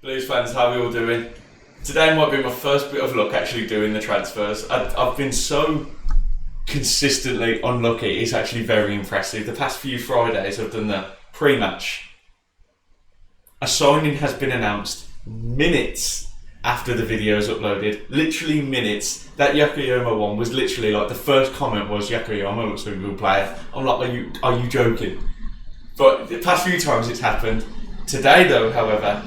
Blues fans, how are we all doing? Today might be my first bit of luck actually doing the transfers. I've been so consistently unlucky, it's actually very impressive. The past few Fridays I've done the pre-match. A signing has been announced minutes after the video is uploaded. Literally minutes. That Yokoyama one was literally like the first comment was Yokoyama looks like a good player. I'm like, are you joking? But the past few times it's happened. Today though, however,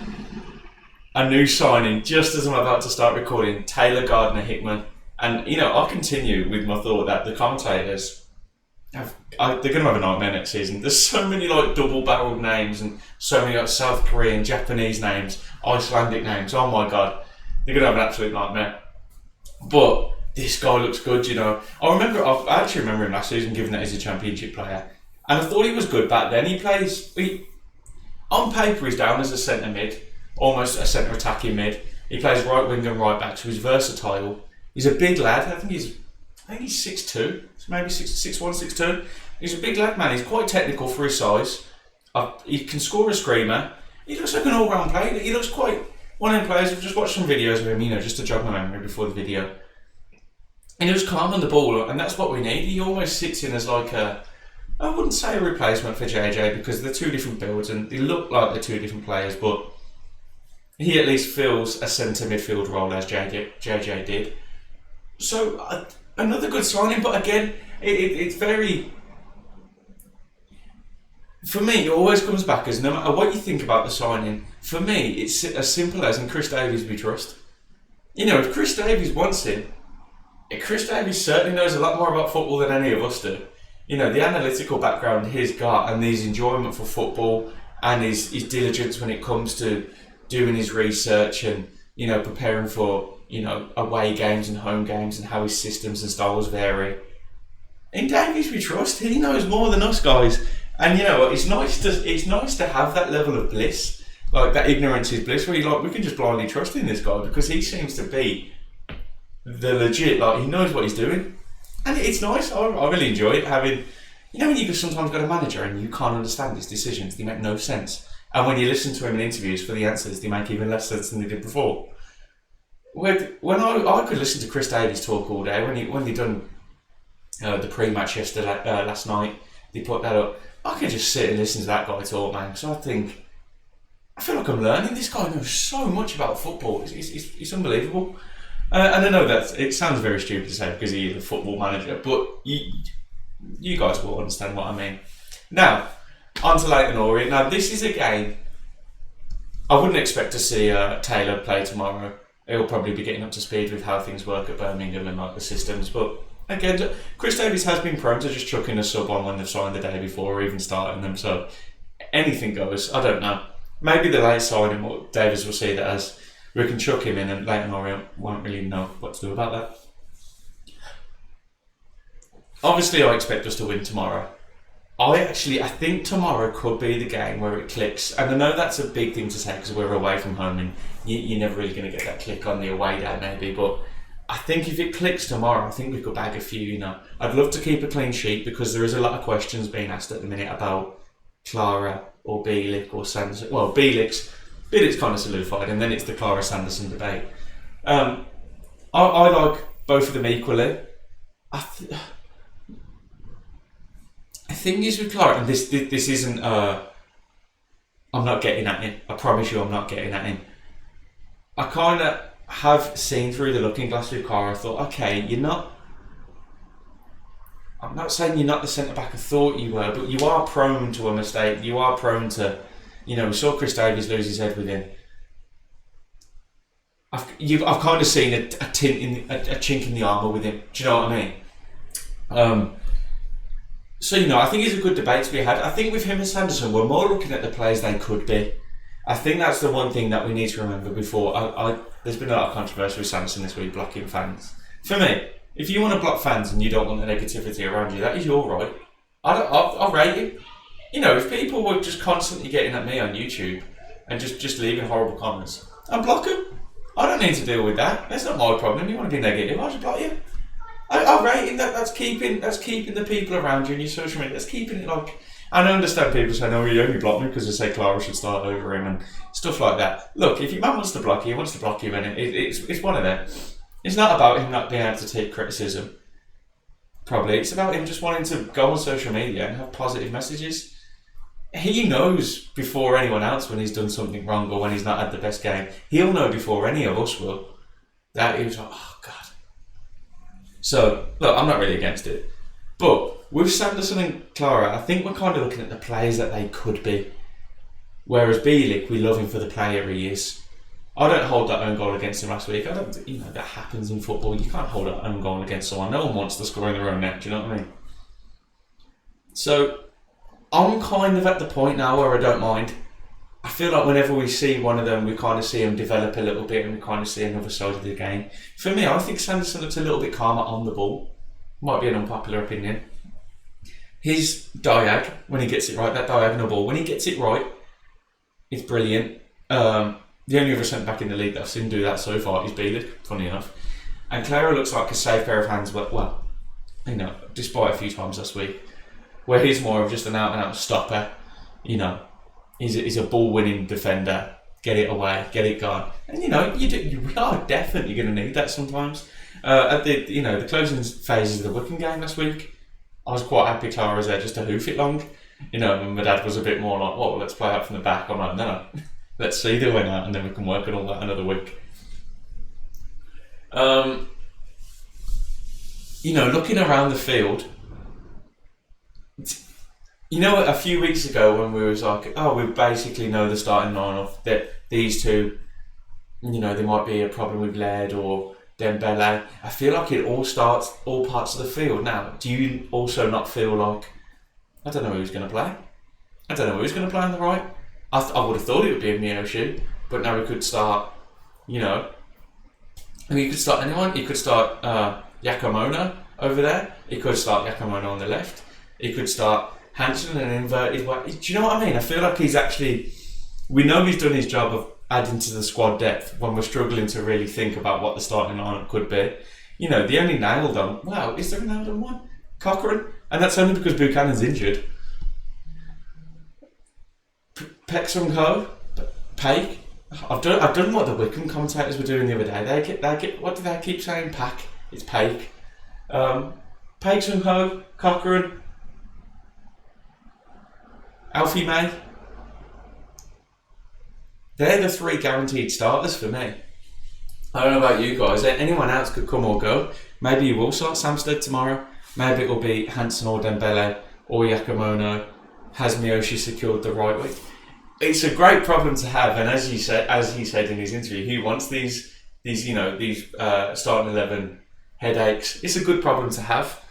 a new signing, just as I'm about to start recording, Taylor Gardner-HICKMAN. And, you know, I'll continue with my thought that the commentators, they're going to have a nightmare next season. There's so many, like, double-barreled names and so many, like, South Korean, Japanese names, Icelandic names. Oh, my God. They're going to have an absolute nightmare. But this guy looks good, you know. I actually remember him last season, given that he's a championship player. And I thought he was good back then. On paper, he's down as a centre mid. Almost a centre attacking mid. He plays right wing and right back, so he's versatile. He's a big lad. I think he's 6'2", maybe 6'1", 6'2". He's a big lad, man. He's quite technical for his size. He can score a screamer. He looks like an all-round player. He looks quite one of them players. I've just watched some videos of him, you know, just to jog my memory before the video. And he was calm on the ball, and that's what we need. He almost sits in as like I wouldn't say a replacement for JJ because they're two different builds and they look like they're two different players, but he at least fills a centre midfield role as JJ did. So another good signing, but again, it's very... For me, it always comes back as no matter what you think about the signing, for me, it's as simple as, and Chris Davies we trust. You know, if Chris Davies wants him, Chris Davies certainly knows a lot more about football than any of us do. You know, the analytical background he's got and his enjoyment for football and his diligence when it comes to doing his research and, you know, preparing for, you know, away games and home games and how his systems and styles vary. In Davies we trust. He knows more than us guys. And you know what, it's nice to have that level of bliss, like that ignorance is bliss, where you like we can just blindly trust in this guy because he seems to be the legit, like he knows what he's doing. And it's nice. I really enjoy it having, you know, when you sometimes got a manager and you can't understand his decisions, they make no sense. And when you listen to him in interviews for the answers, they make even less sense than they did before. When I could listen to Chris Davies talk all day, when they done the pre-match yesterday, last night, they put that up, I could just sit and listen to that guy talk, man. So I feel like I'm learning. This guy knows so much about football. It's unbelievable. And I know that it sounds very stupid to say because he is a football manager, but you guys will understand what I mean. Now, on to LEYTON ORIENT. Now, this is a game I wouldn't expect to see Taylor play tomorrow. He'll probably be getting up to speed with how things work at Birmingham and like the systems. But again, Chris Davies has been prone to just chucking a sub on when they've signed the day before or even starting them. So anything goes. I don't know. Maybe the late signing, what Davies will see that as we can chuck him in and LEYTON ORIENT won't really know what to do about that. Obviously, I expect us to win tomorrow. I think tomorrow could be the game where it clicks. And I know that's a big thing to say because we're away from home and you're never really going to get that click on the away day maybe. But I think if it clicks tomorrow, I think we could bag a few, you know. I'd love to keep a clean sheet because there is a lot of questions being asked at the minute about Clara or Bielik or Sanderson. Well, Bielik's kind of solidified and then it's the Clara Sanderson debate. I like both of them equally. The thing is with Clara, and this isn't, I'm not getting at him. I promise you I'm not getting at him. I kind of have seen through the looking glass with Clara. I thought, okay, I'm not saying you're not the centre-back I thought you were, but you are prone to a mistake. You are prone to, you know, we saw Chris Davies lose his head with him. I've kind of seen a chink in the armour with him. Do you know what I mean? So, you know, I think it's a good debate to be had. I think with him and Sanderson, we're more looking at the players they could be. I think that's the one thing that we need to remember before. There's been a lot of controversy with Sanderson this week, blocking fans. For me, if you want to block fans and you don't want the negativity around you, that is your right. I'll rate you. You know, if people were just constantly getting at me on YouTube and just leaving horrible comments, I'll block them. I don't need to deal with that. That's not my problem. You want to be negative, I'll just block you. I'll rate it. That's keeping the people around you and your social media. That's keeping it like And I understand people saying, "Oh, he only blocked me because they say Clara should start over him," and stuff like that. Look, if your man wants to block you, he wants to block you, and it's one of them. It's not about him not being able to take criticism. Probably. It's about him just wanting to go on social media and have positive messages. He knows before anyone else when he's done something wrong or when he's not had the best game. He'll know before any of us will that he was like, oh God. So, look, I'm not really against it. But with Sanderson and Clara, I think we're kind of looking at the players that they could be. Whereas Bielik, we love him for the player he is. I don't hold that own goal against him last week. That happens in football. You can't hold that own goal against someone. No one wants to score in their own net, do you know what I mean? So, I'm kind of at the point now where I don't mind. I feel like whenever we see one of them, we kind of see him develop a little bit and we kind of see another side of the game. For me, I think Sanderson looks a little bit calmer on the ball. Might be an unpopular opinion. His diag, when he gets it right, that diagonal ball, when he gets it right, it's brilliant. The only other centre back in the league that I've seen do that so far is Bielik, funny enough. And Clara looks like a safe pair of hands, well, despite a few times last week, where he's more of just an out-and-out stopper. He's a ball-winning defender. Get it away, get it gone. And you are definitely going to need that sometimes. At the closing phases of the Wycombe game last week, I was quite happy Clara was there just to hoof it long. And my dad was a bit more like, well, let's play out from the back. I'm like, no. Let's see the win out and then we can work on all that another week. Looking around the field, a few weeks ago when we was like, oh, we basically know the starting lineup, that these two, there might be a problem with Laird or Dembele. I feel like it all starts all parts of the field now. Do you also not feel like, I don't know who's going to play? I don't know who's going to play on the right. I would have thought it would be a Miyoshi, but now we could start, you could start anyone. You could start Yakomono over there. You could start Yakomono on the left. You could start Hansen in an inverted way. Do you know what I mean? I feel like we know he's done his job of adding to the squad depth when we're struggling to really think about what the starting lineup could be. The only nailed on, wow, is there a nailed on one? Cochrane? And that's only because Buchanan's injured. Pek Sung Ho, Paik. I've done what the Wycombe commentators were doing the other day. What do they keep saying? Pack. It's Paik. Pek Sung Ho, Cochrane, Alfie May. They're the three guaranteed starters for me. I don't know about you guys. Anyone else could come or go. Maybe you will start Samsted tomorrow. Maybe it will be Hansen or Dembele or Yakomono. Has Miyoshi secured the right way? It's a great problem to have, and as he said in his interview, he wants these starting 11 headaches. It's a good problem to have.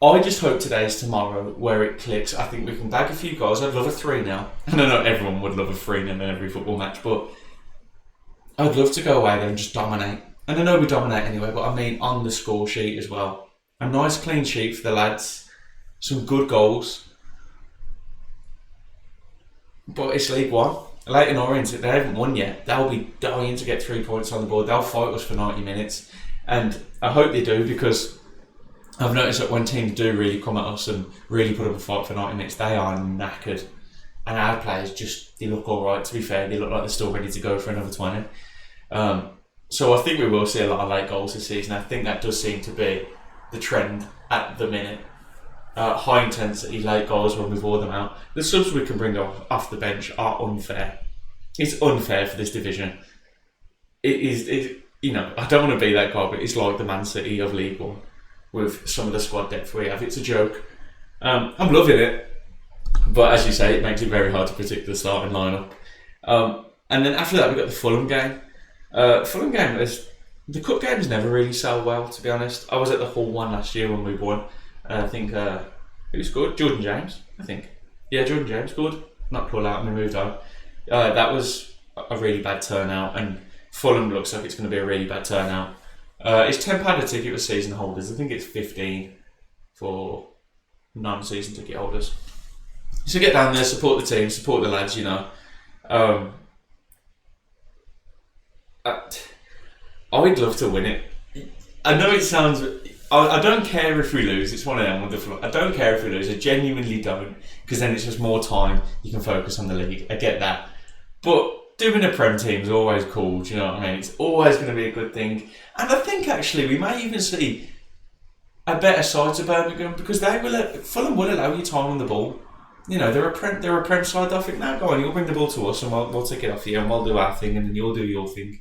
I just hope today is tomorrow where it clicks. I think we can bag a few goals. I'd love a 3-0. And I know everyone would love a 3-0 in every football match, but I'd love to go away there and just dominate. And I know we dominate anyway, but I mean on the score sheet as well. A nice clean sheet for the lads. Some good goals. But it's League One. LEYTON ORIENT, they haven't won yet. They'll be dying to get 3 points on the board. They'll fight us for 90 minutes. And I hope they do, because I've noticed that when teams do really come at us and really put up a fight for 90 minutes, they are knackered. And our players they look alright, to be fair. They look like they're still ready to go for another 20. So I think we will see a lot of late goals this season. I think that does seem to be the trend at the minute. High intensity late goals when we've wore them out. The subs we can bring off the bench are unfair. It's unfair for this division. It is, I don't want to be that guy, but it's like the Man City of League One with some of the squad depth we have. It's a joke. I'm loving it, but as you say, it makes it very hard to predict the starting lineup. And then after that, we got the Fulham game. The cup games never really sell well, to be honest. I was at the Hull one last year when we won. I think it was good. Jordan James, I think. Yeah, Jordan James, good. Not pull out and we moved on. That was a really bad turnout, and Fulham looks like it's going to be a really bad turnout. It's £10 a ticket with season holders. I think it's 15 for non-season ticket holders. So get down there, support the team, support the lads, I'd love to win it. I know it sounds... I don't care if we lose. It's one of them with the floor. I don't care if we lose. I genuinely don't, because then it's just more time you can focus on the league. I get that, but doing a Prem team is always cool. Do you know what I mean? It's always going to be a good thing, and I think actually we may even see a better side to Birmingham, because Fulham will allow you time on the ball. You know, they're a Prem side. I think, now go on, you'll bring the ball to us and we'll take it off you and we'll do our thing and then you'll do your thing.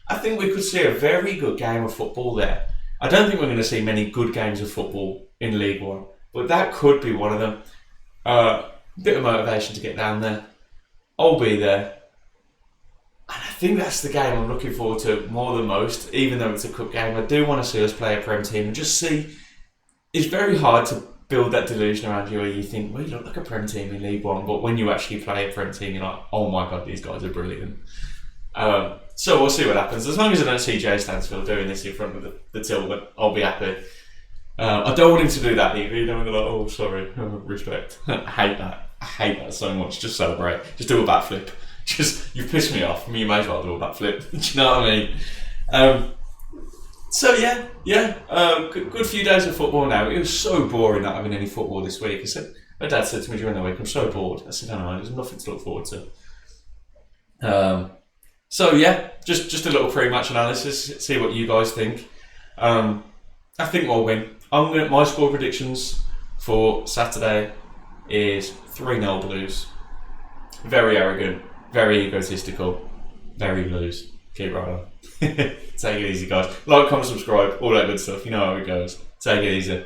I think we could see a very good game of football there. I don't think we're going to see many good games of football in League One, but that could be one of them. Bit of motivation to get down there. I'll be there. And I think that's the game I'm looking forward to more than most, even though it's a cup game. I do want to see us play a Prem team and just see. It's very hard to build that delusion around you where you think, well, you look like a Prem team in League One, but when you actually play a Prem team, you're like, oh my God, these guys are brilliant. So we'll see what happens. As long as I don't see Jay Stansfield doing this in front of the till, I'll be happy. I don't want him to do that either. You know, like, oh, sorry, respect. I hate that so much. Just celebrate. Just do a backflip. You've pissed me off. You may as well do a backflip. Do you know what I mean? So good few days of football now. It was so boring not having any football this week. My dad said to me during the week, I'm so bored. I said, I don't know, there's nothing to look forward to. Just a little pre-match analysis, see what you guys think. I think we'll win. My score predictions for Saturday is 3-0 Blues. Very arrogant, very egotistical, very Blues. Keep right on. Take it easy, guys. Like, comment, subscribe, all that good stuff. You know how it goes. Take it easy.